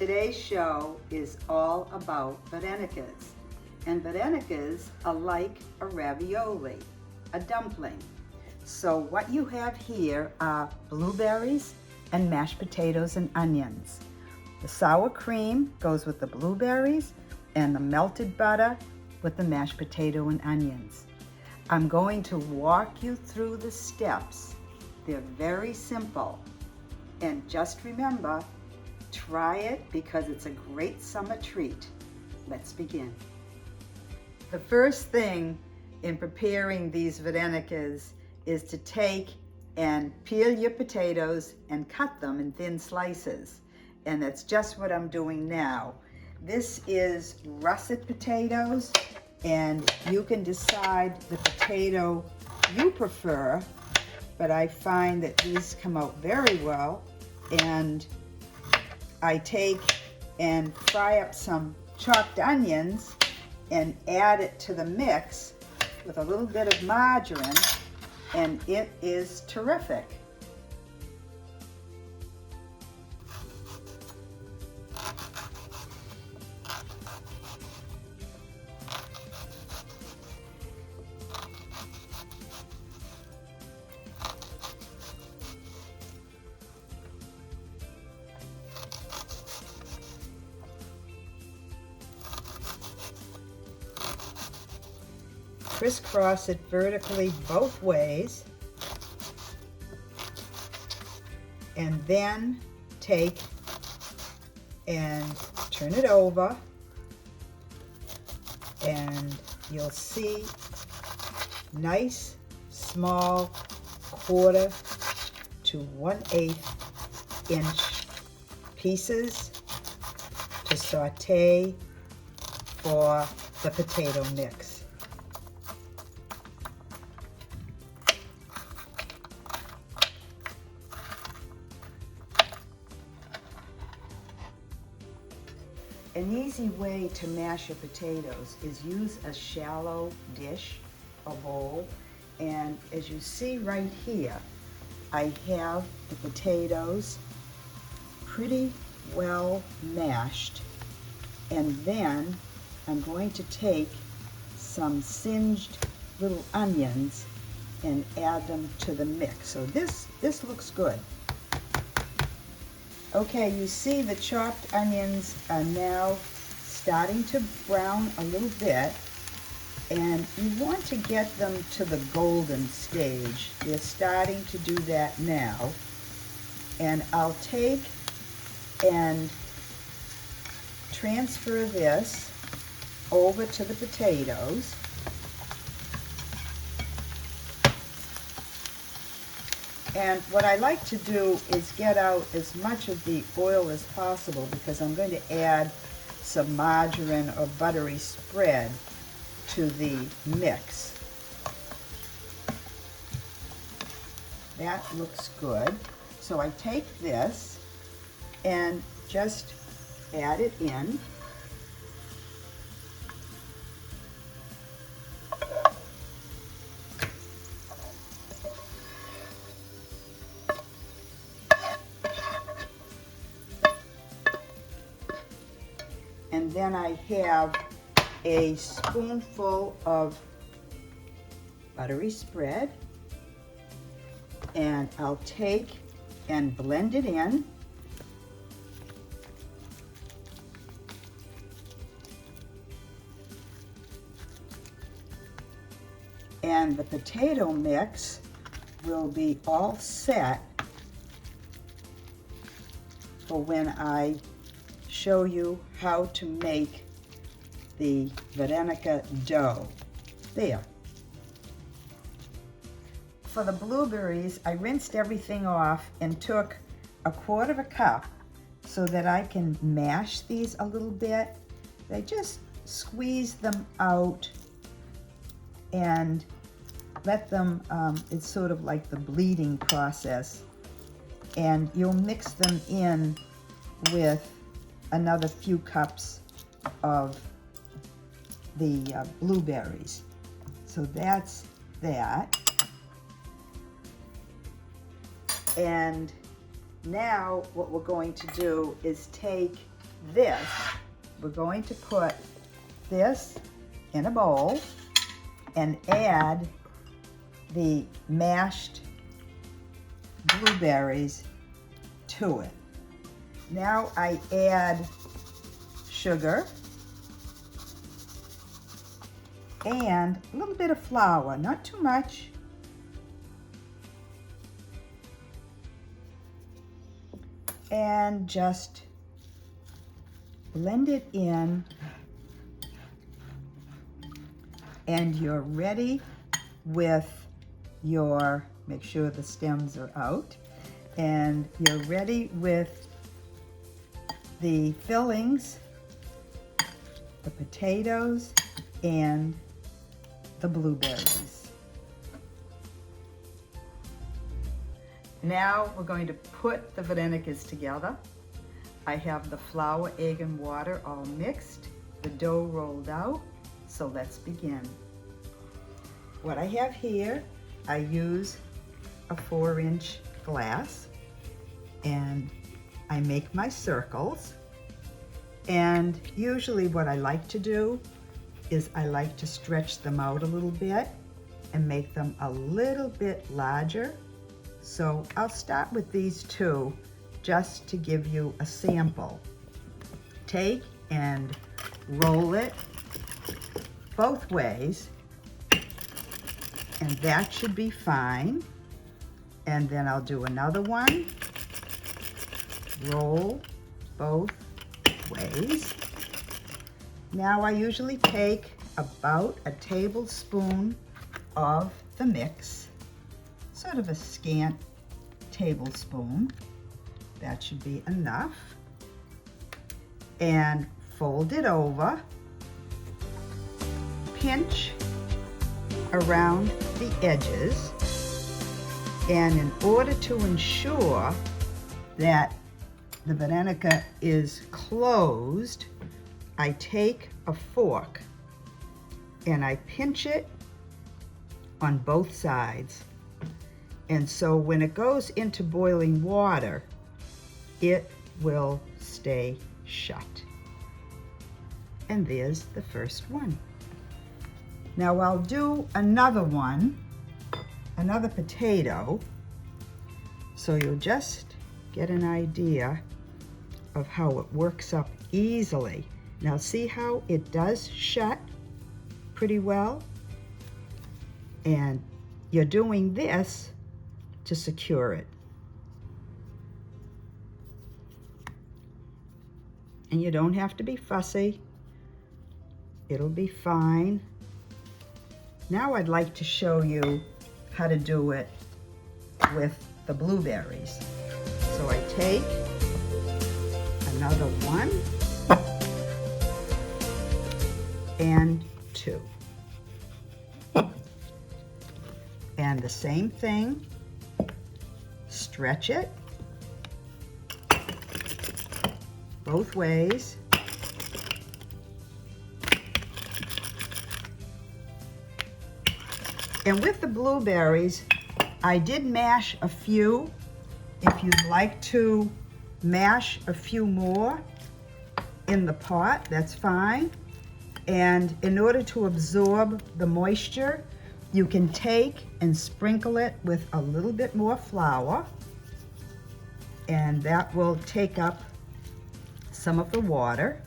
Today's show is all about varenikas. And varenikas are like a ravioli, a dumpling. So what you have here are blueberries and mashed potatoes and onions. The sour cream goes with the blueberries and the melted butter with the mashed potato and onions. I'm going to walk you through the steps. They're very simple. And just remember, try it because it's a great summer treat. Let's begin. The first thing in preparing these varenikas is to take and peel your potatoes and cut them in thin slices. And that's just what I'm doing now. This is russet potatoes, and you can decide the potato you prefer, but I find that these come out very well. And I take and fry up some chopped onions and add it to the mix with a little bit of margarine, and it is terrific. Crisscross it vertically both ways, and then take and turn it over, and you'll see nice small 1/4 to 1/8 inch pieces to saute for the potato mix. An easy way to mash your potatoes is use a shallow dish, a bowl, and as you see right here, I have the potatoes pretty well mashed, and then I'm going to take some singed little onions and add them to the mix. So this looks good. Okay, you see the chopped onions are now starting to brown a little bit, and you want to get them to the golden stage. They're starting to do that now. And I'll take and transfer this over to the potatoes. And what I like to do is get out as much of the oil as possible, because I'm going to add some margarine or buttery spread to the mix. That looks good. So I take this and just add it in. And then I have a spoonful of buttery spread, and I'll take and blend it in. And the potato mix will be all set for when I show you how to make the varenika dough. There. For the blueberries, I rinsed everything off and took 1/4 cup so that I can mash these a little bit. I just squeeze them out and let them, it's sort of like the bleeding process, and you'll mix them in with another few cups of the blueberries. So that's that. And now what we're going to do is take this, we're going to put this in a bowl and add the mashed blueberries to it. Now I add sugar and a little bit of flour, not too much. And just blend it in, and you're ready with your, make sure the stems are out, and you're ready with the fillings, the potatoes, and the blueberries. Now we're going to put the Varenikas together. I have the flour, egg, and water all mixed, the dough rolled out, so let's begin. What I have here, I use a 4-inch glass, and I make my circles. And usually what I like to do is I like to stretch them out a little bit and make them a little bit larger. So I'll start with these two just to give you a sample. Take and roll it both ways, and that should be fine. And then I'll do another one. Roll both ways. Now I usually take about a tablespoon of the mix, sort of a scant tablespoon. That should be enough. And fold it over. Pinch around the edges. And in order to ensure that the Varenika is closed, I take a fork and I pinch it on both sides. And so when it goes into boiling water, it will stay shut. And there's the first one. Now I'll do another one, another potato, so you'll just get an idea of how it works up easily. Now see how it does shut pretty well? And you're doing this to secure it. And you don't have to be fussy. It'll be fine. Now I'd like to show you how to do it with the blueberries. So I take another one and two. And the same thing, stretch it both ways. And with the blueberries, I did mash a few. If you'd like to mash a few more in the pot, that's fine. And in order to absorb the moisture, you can take and sprinkle it with a little bit more flour, and that will take up some of the water.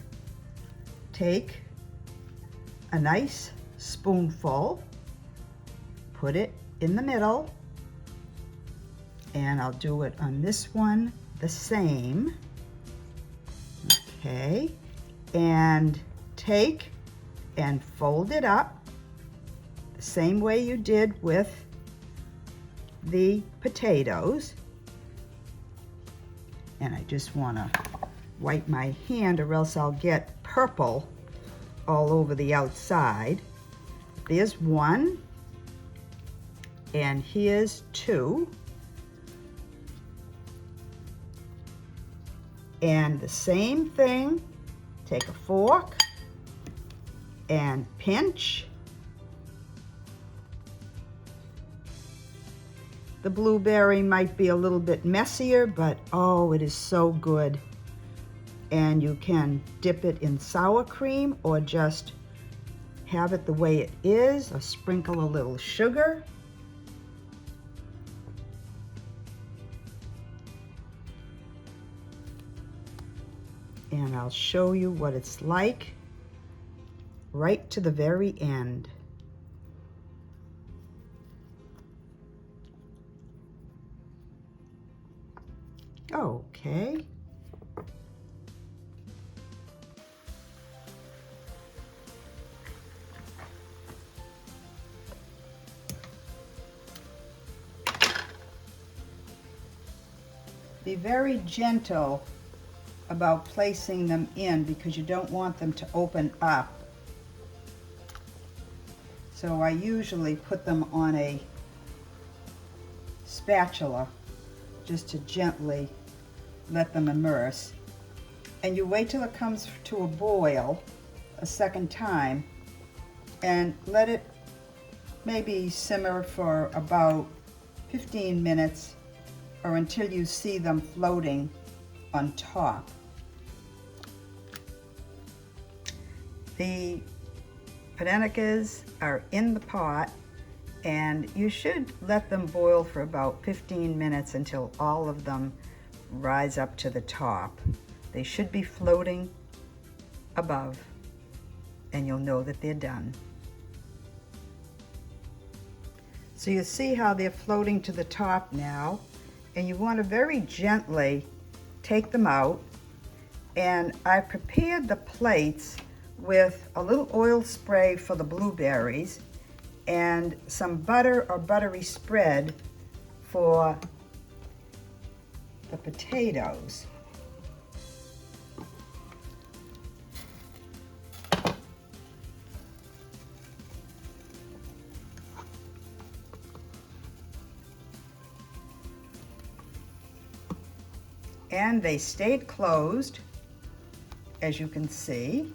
Take a nice spoonful, put it in the middle, and I'll do it on this one the same. Okay, and take and fold it up the same way you did with the potatoes. And I just want to wipe my hand or else I'll get purple all over the outside. There's one, and here's two. And the same thing, take a fork and pinch. The blueberry might be a little bit messier, but oh, it is so good. and you can dip it in sour cream or just have it the way it is, or sprinkle a little sugar. And I'll show you what it's like right to the very end. Okay. Be very gentle about placing them in because you don't want them to open up. So I usually put them on a spatula just to gently let them immerse. And you wait till it comes to a boil a second time and let it maybe simmer for about 15 minutes or until you see them floating on top. The Varenikas are in the pot, and you should let them boil for about 15 minutes until all of them rise up to the top. They should be floating above, and you'll know that they're done. So you see how they're floating to the top now, and you want to very gently take them out. And I prepared the plates with a little oil spray for the blueberries and some butter or buttery spread for the potatoes. And they stayed closed, as you can see.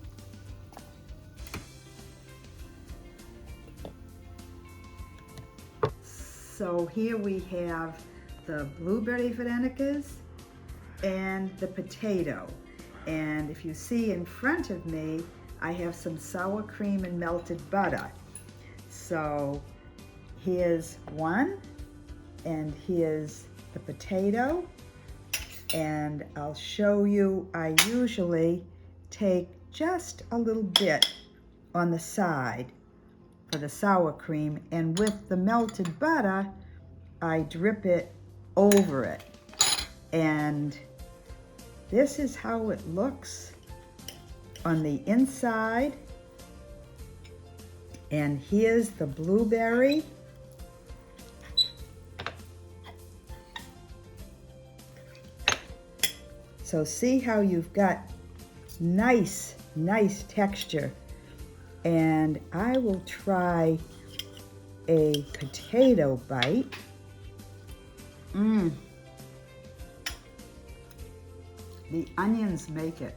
So here we have the blueberry Varenikas and the potato. And if you see in front of me, I have some sour cream and melted butter. So here's one, and here's the potato. And I'll show you, I usually take just a little bit on the side for the sour cream, and with the melted butter, I drip it over it. And this is how it looks on the inside. And here's the blueberry. So see how you've got nice texture. And I will try a potato bite. The onions make it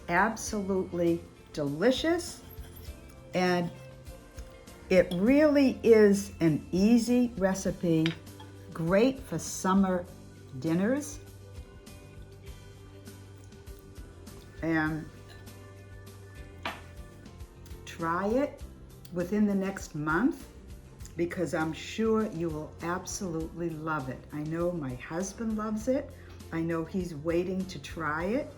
absolutely delicious, and it really is an easy recipe, great for summer dinners. And try it within the next month, because I'm sure you will absolutely love it. I know my husband loves it. I know he's waiting to try it.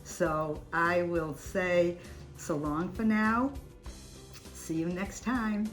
So I will say so long for now. See you next time.